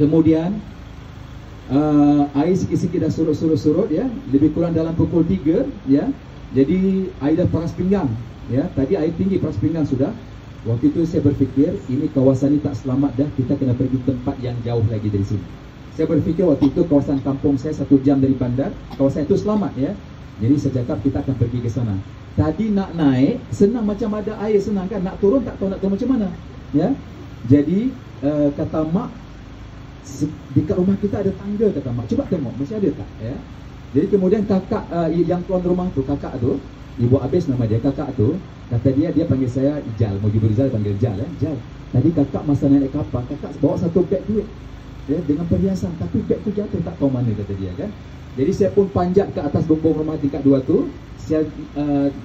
Kemudian air sikit-sikit dah surut ya, lebih kurang dalam pukul 3 ya. Jadi air dah paras pinggang ya. Tadi air tinggi paras pinggang sudah. Waktu itu saya berfikir ini kawasan ini tak selamat dah, kita kena pergi tempat yang jauh lagi dari sini. Saya berfikir waktu itu kawasan kampung saya 1 jam dari bandar, kawasan itu selamat ya. Jadi saya cakap kita akan pergi ke sana. Tadi nak naik senang macam ada air, senang kan, nak turun tak tahu nak turun macam mana ya. Jadi kata mak, dekat rumah kita ada tangga, kata mak, cuba tengok masih ada tak ya. Jadi kemudian kakak yang tuan rumah tu, kakak tu, Ibu Abis nama dia, kakak tu kata dia panggil saya Ijal, Mujibur Rizal panggil Ijal ya. Ijal, tadi kakak masa naik kapal, kakak bawa 1 beg duit ya, dengan perhiasan, tapi beg tu jatuh tak tahu mana, kata dia kan. Jadi saya pun panjat ke atas bumbung rumah tingkat 2 tu, saya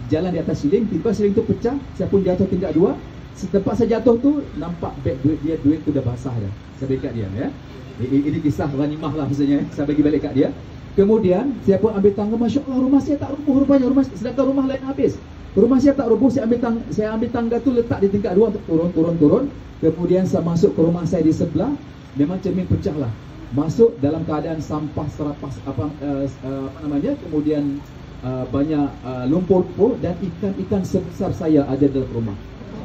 jalan di atas siling, tiba siling tu pecah, saya pun jatuh tingkat 2. Setempat saya jatuh tu, nampak beg duit dia, duit tu dah basah dah. Saya bagi kat dia ya. Ini kisah ghanimah lah maksudnya, saya bagi balik kat dia. Kemudian saya pun ambil tangga, Masya Allah rumah saya tak rubuh rupanya, sedangkan rumah lain habis. Rumah saya tak rubuh, saya ambil tangga tu letak di tingkat 2 untuk turun. Kemudian saya masuk ke rumah saya di sebelah, memang cermin pecah lah. Masuk dalam keadaan sampah serapas kemudian banyak lumpur-lumpur dan ikan-ikan sebesar saya ada dalam rumah.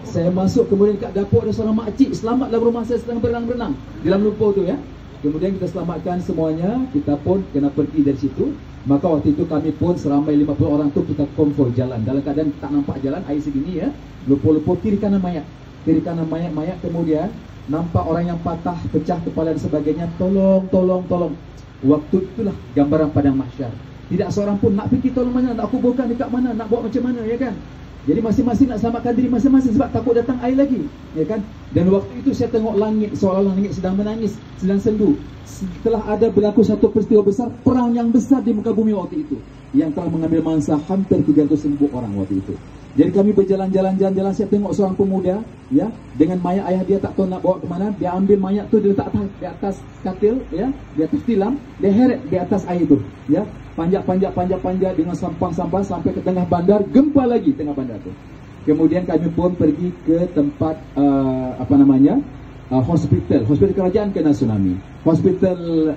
Saya masuk, kemudian kat dapur ada seorang makcik, selamatlah rumah saya sedang berenang-berenang dalam lumpur tu ya. Kemudian kita selamatkan semuanya, kita pun kena pergi dari situ. Maka waktu itu kami pun seramai 50 orang tu kita konvoi jalan dalam keadaan tak nampak jalan, air segini ya, lumpur-lumpur, kiri kanan mayat, mayat. Kemudian nampak orang yang patah, pecah kepala dan sebagainya. Tolong. Waktu itulah gambaran padang mahsyar. Tidak seorang pun nak pergi tolong mana, nak kuburkan dekat mana, nak buat macam mana ya kan. Jadi masing-masing nak selamatkan diri masing-masing sebab takut datang air lagi ya kan. Dan waktu itu saya tengok langit, seolah-olah langit sedang menangis, sedang sendu. Setelah ada berlaku satu peristiwa besar, perang yang besar di muka bumi waktu itu, yang telah mengambil mangsa hampir 300,000 orang waktu itu. Jadi kami berjalan-jalan, saya tengok seorang pemuda ya, dengan mayat ayah dia, tak tahu nak bawa ke mana. Dia ambil mayat tu, dia letak di atas katil ya, di atas tilam, dia heret di atas air tu ya. Panjat dengan sampah sampai ke tengah bandar, gempa lagi tengah bandar tu. Kemudian kami pun pergi ke tempat hospital kerajaan kena tsunami. Hospital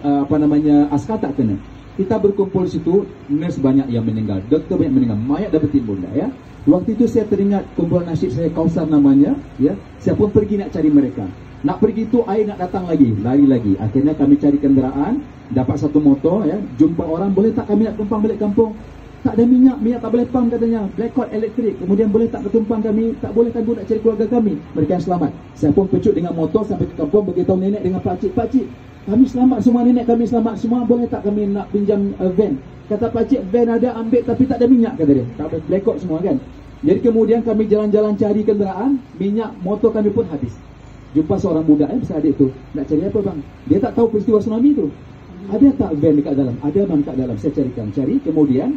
askar tak kena. Kita berkumpul situ, nurse banyak yang meninggal, doktor banyak meninggal, mayat dah bertimbun dah ya. Waktu itu saya teringat kumpulan nasyid saya, Kausar namanya ya. Saya pun pergi nak cari mereka. Nak pergi tu air nak datang lagi, lari lagi. Akhirnya kami cari kenderaan, dapat satu motor ya, jumpa orang, boleh tak kami nak tumpang balik kampung? Tak ada minyak tak boleh pam katanya, blackout elektrik. Kemudian boleh tak ketumpang kami? Tak boleh, kami nak cari keluarga kami. Mereka yang selamat. Saya pun pecut dengan motor sampai ke kampung, beritahu nenek dengan pakcik, kami selamat semua, nenek kami selamat semua, boleh tak kami nak pinjam van? Kata pakcik, van ada, ambil, tapi tak ada minyak, kata dia. Tak boleh, blackout semua kan. Jadi kemudian kami jalan-jalan cari kenderaan, minyak motor kami pun habis. Jumpa seorang budak besar adik tu, nak cari apa bang? Dia tak tahu peristiwa tsunami tu. Ada tak van dekat dalam? Ada bang dekat dalam. Saya cari. Kemudian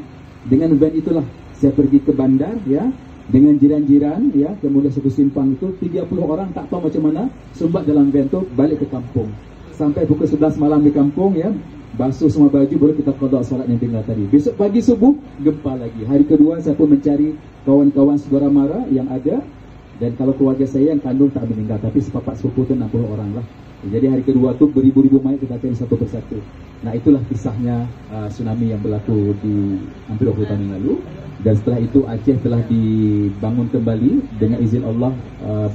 dengan van itulah saya pergi ke bandar ya, dengan jiran-jiran ya. Kemudian satu simpang itu 30 orang tak tahu macam mana sumbat dalam van tu, balik ke kampung. Sampai pukul 11 malam di kampung ya, basuh semua baju, baru kita qada solat yang tinggal tadi. Besok pagi subuh gempa lagi. Hari kedua saya pun mencari kawan-kawan saudara mara yang ada. Dan kalau keluarga saya yang kandung tak meninggal, tapi sepapak sepupu tu 60 orang lah. Jadi hari kedua tu beribu-ribu mayat kita cari satu persatu. Nah itulah kisahnya tsunami yang berlaku di hampir 20 tahun yang lalu. Dan setelah itu Aceh telah dibangun kembali dengan izin Allah,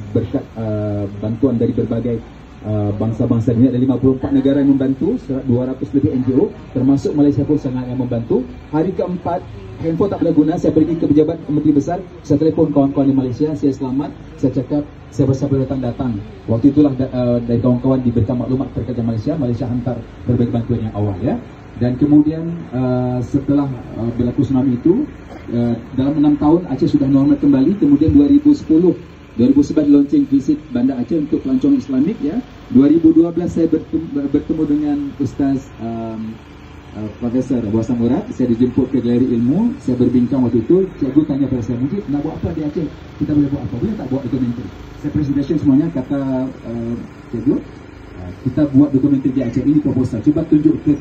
berkat bantuan dari berbagai bangsa-bangsa dunia. Ada 54 negara yang membantu, 200 lebih NGO, termasuk Malaysia pun sangat yang membantu. Hari keempat, handphone tak boleh guna, saya pergi ke pejabat Menteri Besar, saya telefon kawan-kawan di Malaysia, saya selamat, saya cakap saya bersabar datang. Waktu itulah dari kawan-kawan diberikan maklumat terkait dengan Malaysia hantar berbagai bantuan yang awal ya. Dan kemudian setelah berlaku tsunami itu, dalam 6 tahun Aceh sudah normal kembali. Kemudian 2011 launching visit Bandar Aceh untuk pelancongan Islamik ya. 2012 saya bertemu dengan Ustaz Profesor Abu Hassan Murad. Saya dijemput ke Galeri Ilmu. Saya berbincang waktu itu. Cikgu tanya pada saya, Mujib nak buat apa di Aceh? Kita boleh buat apa? Boleh tak buat dokumenter? Saya presentation semuanya, kata cikgu, kita buat dokumenter di Aceh. Ini proposal. Cuba tunjuk ke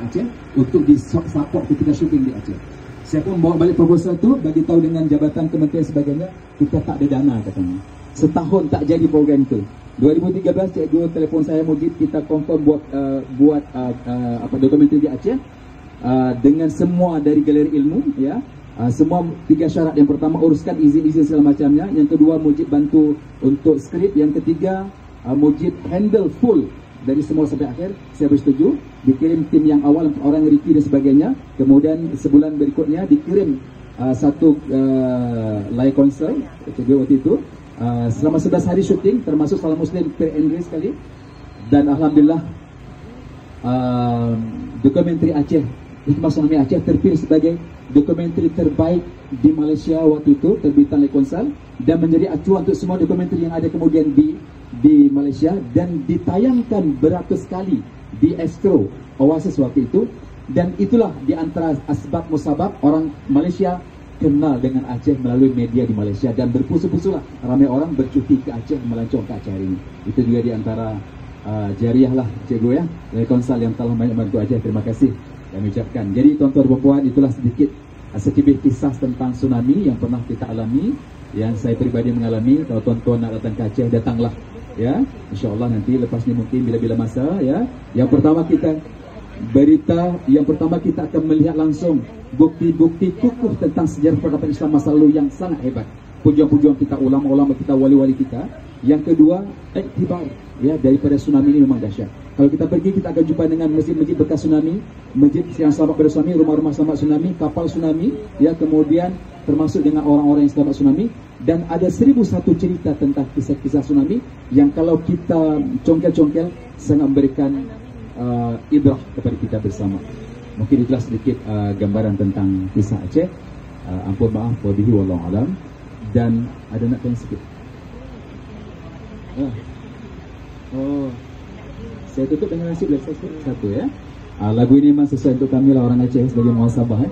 Aceh untuk di-support ketika syuting di Aceh. Saya pun bawa balik proposal tu, bagi tahu dengan jabatan kementerian sebagainya, kita tak ada dana katanya. Setahun tak jadi program tu. 2013 cikgu telefon saya, Mujib, kita confirm buat dokumentari di Aceh dengan semua dari galeri ilmu, ya. Semua 3 syarat. Yang pertama, uruskan izin-izin segala macamnya. Yang kedua, Mujib bantu untuk skrip. Yang ketiga, Mujib handle full dari semua sampai akhir. Saya bersetuju. Dikirim tim yang awal, orang Ricky dan sebagainya. Kemudian sebulan berikutnya dikirim satu live concert waktu itu. Selama 11 hari syuting, termasuk Salam Muslim per Inggris sekali. Dan Alhamdulillah dokumentari Aceh, Hikmah Tsunami Aceh terpilih sebagai dokumentari terbaik di Malaysia waktu itu, terbitan Lekonsal, dan menjadi acuan untuk semua dokumentari yang ada kemudian di Malaysia, dan ditayangkan beratus kali di Astro Oasis waktu itu. Dan itulah di antara asbab musabab orang Malaysia kenal dengan Aceh melalui media di Malaysia, dan berpusu-pusulah ramai orang bercuti ke Aceh, melancong ke Aceh hari ini. Itu juga di antara jariah lah cikgu, ya, Lekonsal yang telah banyak bantu Aceh. Terima kasih kami ucapkan. Jadi tuan-tuan dan puan, itulah sedikit sekibih kisah tentang tsunami yang pernah kita alami, yang saya pribadi mengalami. Kalau tuan-tuan nak datang ke Aceh, datanglah, ya. InsyaAllah nanti lepas ni mungkin bila-bila masa, ya. Yang pertama kita akan melihat langsung bukti-bukti kukuh tentang sejarah peradaban Islam masa lalu yang sangat hebat. Pujuan-pujuan kita, ulama-ulama kita, wali-wali kita. Yang kedua, iktibar, ya, daripada tsunami ini memang dahsyat. Kalau kita pergi, kita akan jumpa dengan masjid-masjid bekas tsunami, masjid yang selamat pada tsunami, rumah-rumah selamat tsunami, kapal tsunami, ya, kemudian termasuk dengan orang-orang yang selamat tsunami. Dan ada 1001 cerita tentang kisah-kisah tsunami yang kalau kita congkel-congkel sangat memberikan ibrah kepada kita bersama. Mungkin itulah sedikit gambaran tentang kisah Aceh. Ampun maaf, wabihi wallahu alam. Dan ada nak tanya sikit. Saya tutup dengan nasib satu, ya. Lagu ini memang sesuai untuk kami lah, orang Aceh sebagai muhasabah,